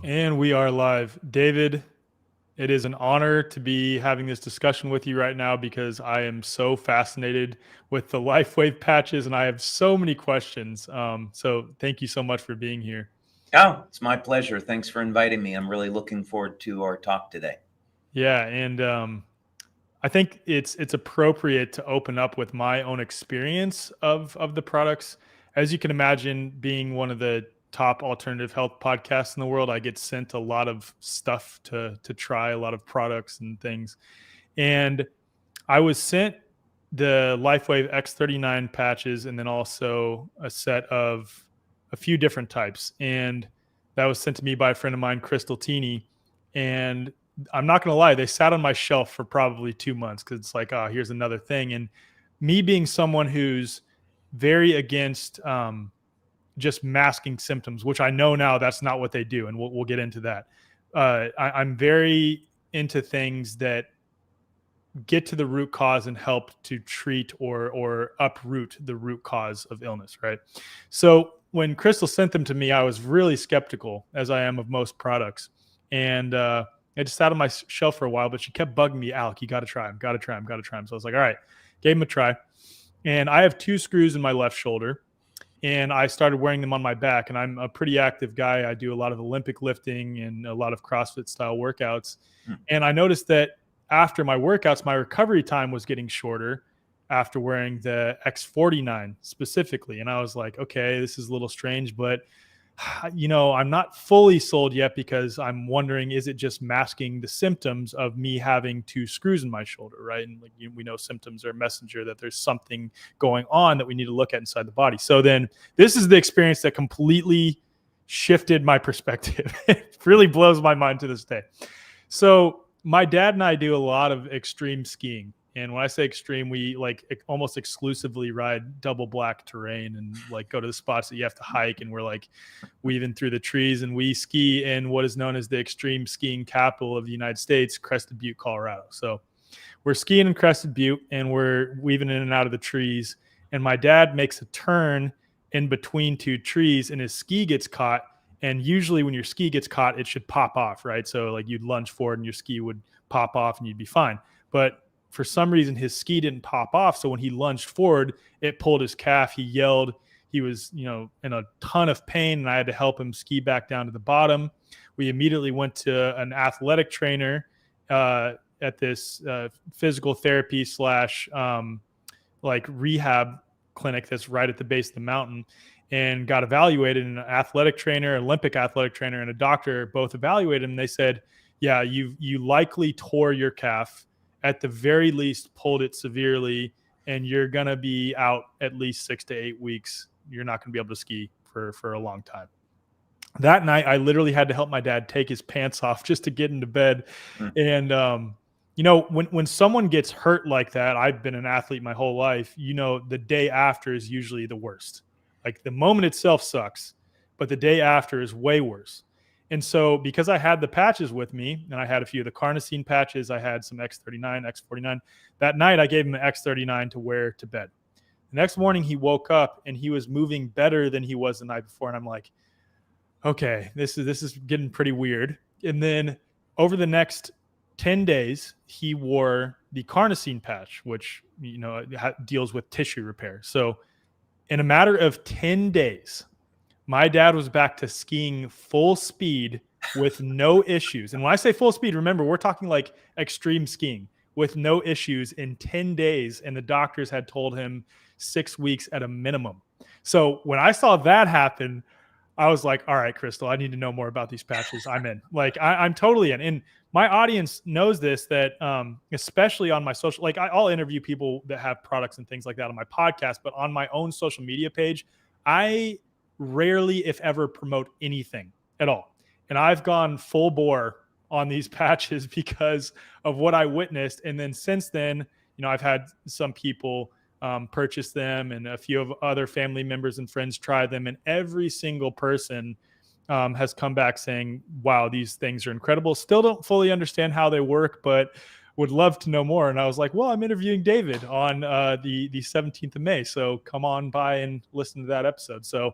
And we are live. David, it is an honor to be having this discussion with you right now because I am so fascinated with the LifeWave patches and I have so many questions. So thank you so much for being here. Oh, it's my pleasure. Thanks for inviting me. I'm really looking forward to our talk today. Yeah, and I think it's appropriate to open up with my own experience of the products. As you can imagine, being one of the top alternative health podcasts in the world, I get sent a lot of stuff to try, a lot of products and things. And I was sent the LifeWave X39 patches and then also a set of a few different types. And that was sent to me by a friend of mine, Crystal Tini. And I'm not going to lie, they sat on my shelf for probably 2 months because it's like, oh, here's another thing. And me being someone who's very against just masking symptoms, which I know now that's not what they do. And we'll get into that. I'm very into things that get to the root cause and help to treat or uproot the root cause of illness, right? So when Crystal sent them to me, I was really skeptical, as I am of most products. And I just sat on my shelf for a while, but she kept bugging me, Alec, you got to try them, got to try them, got to try them. So I was like, all right, gave them a try. And I have 2 screws in my left shoulder. And I started wearing them on my back. And I'm a pretty active guy. I do a lot of Olympic lifting and a lot of CrossFit style workouts. And I noticed that after my workouts, my recovery time was getting shorter after wearing the X49 specifically. And I was like, okay, this is a little strange, but I'm not fully sold yet because I'm wondering, is it just masking the symptoms of me having 2 screws in my shoulder, right? And like we know symptoms are a messenger that there's something going on that we need to look at inside the body. So then this is the experience that completely shifted my perspective. It really blows my mind to this day. So my dad and I do a lot of extreme skiing. And when I say extreme, we like almost exclusively ride double black terrain and like go to the spots that you have to hike. And we're like weaving through the trees, and we ski in what is known as the extreme skiing capital of the United States, Crested Butte, Colorado. So we're skiing in Crested Butte and we're weaving in and out of the trees. And my dad makes a turn in between 2 trees and his ski gets caught. And usually when your ski gets caught, it should pop off, right? So like you'd lunge forward and your ski would pop off and you'd be fine. But for some reason, his ski didn't pop off. So when he lunged forward, it pulled his calf. He yelled. He was, in a ton of pain, and I had to help him ski back down to the bottom. We immediately went to an athletic trainer at this physical therapy / like rehab clinic that's right at the base of the mountain, and got evaluated. And an athletic trainer, Olympic athletic trainer, and a doctor both evaluated him. And they said, yeah, you likely tore your calf, at the very least pulled it severely, and you're going to be out at least 6 to 8 weeks. You're not going to be able to ski for a long time. That night, I literally had to help my dad take his pants off just to get into bed. And, when someone gets hurt like that, I've been an athlete my whole life, the day after is usually the worst. Like the moment itself sucks, but the day after is way worse. And so because I had the patches with me, and I had a few of the carnosine patches, I had some X39, X49. That night, I gave him an X39 to wear to bed. The next morning, he woke up and he was moving better than he was the night before. And I'm like, okay, this is getting pretty weird. And then over the next 10 days, he wore the carnosine patch, which deals with tissue repair. So in a matter of 10 days, my dad was back to skiing full speed with no issues. And when I say full speed, remember, we're talking like extreme skiing with no issues in 10 days. And the doctors had told him 6 weeks at a minimum. So when I saw that happen, I was like, all right, Crystal, I need to know more about these patches. I'm in. Like, I'm totally in. And my audience knows this, that especially on my social, like I'll interview people that have products and things like that on my podcast, but on my own social media page, I rarely, if ever, promote anything at all. And I've gone full bore on these patches because of what I witnessed. And then since then, I've had some people purchase them, and a few of other family members and friends try them. And every single person has come back saying, wow, these things are incredible. Still don't fully understand how they work, but would love to know more. And I was like, well, I'm interviewing David on the 17th of May. So come on by and listen to that episode. So